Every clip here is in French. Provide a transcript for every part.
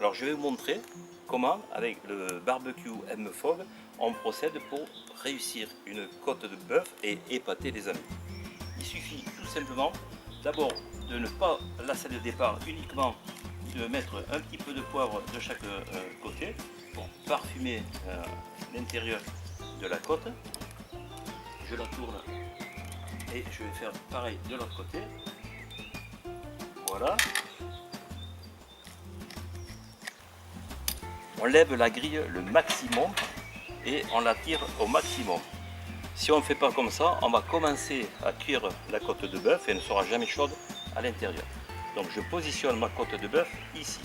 Alors je vais vous montrer comment, avec le barbecue M-Fog, on procède pour réussir une côte de bœuf et épater les amis. Il suffit tout simplement d'abord de ne pas lasser le départ uniquement de mettre un petit peu de poivre de chaque côté pour parfumer l'intérieur de la côte. Je la tourne et je vais faire pareil de l'autre côté. Voilà. On lève la grille le maximum et on la tire au maximum. Si on ne fait pas comme ça, on va commencer à cuire la côte de bœuf et elle ne sera jamais chaude à l'intérieur. Donc je positionne ma côte de bœuf ici,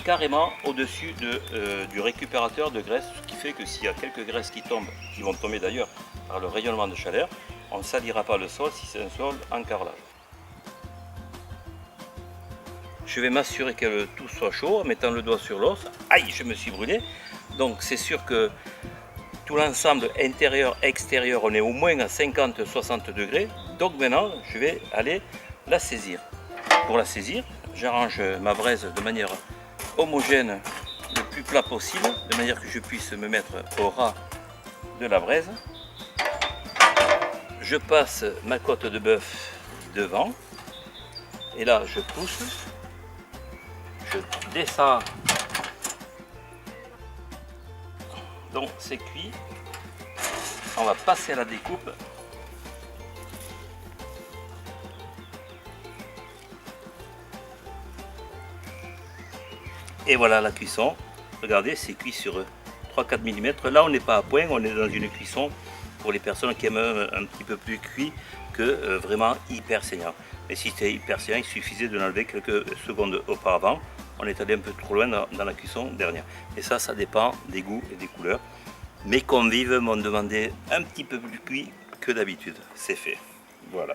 carrément au-dessus du récupérateur de graisse, ce qui fait que s'il y a quelques graisses qui tombent, qui vont tomber d'ailleurs par le rayonnement de chaleur, on ne salira pas le sol si c'est un sol en carrelage. Je vais m'assurer que tout soit chaud en mettant le doigt sur l'os. Aïe, je me suis brûlé. Donc c'est sûr que tout l'ensemble intérieur-extérieur, on est au moins à 50-60 degrés. Donc maintenant, je vais aller la saisir. Pour la saisir, j'arrange ma braise de manière homogène, le plus plat possible, de manière que je puisse me mettre au ras de la braise. Je passe ma côte de bœuf devant. Et là, je pousse. Je descends. Donc c'est cuit. On va passer à la découpe. Et voilà la cuisson. Regardez, c'est cuit sur 3-4 mm. Là, on n'est pas à point, on est dans une cuisson pour les personnes qui aiment un petit peu plus cuit que vraiment hyper saignant. Mais si c'était hyper saignant, il suffisait de l'enlever quelques secondes auparavant. On est allé un peu trop loin dans la cuisson dernière. Et ça dépend des goûts et des couleurs. Mes convives m'ont demandé un petit peu plus cuit que d'habitude. C'est fait. Voilà.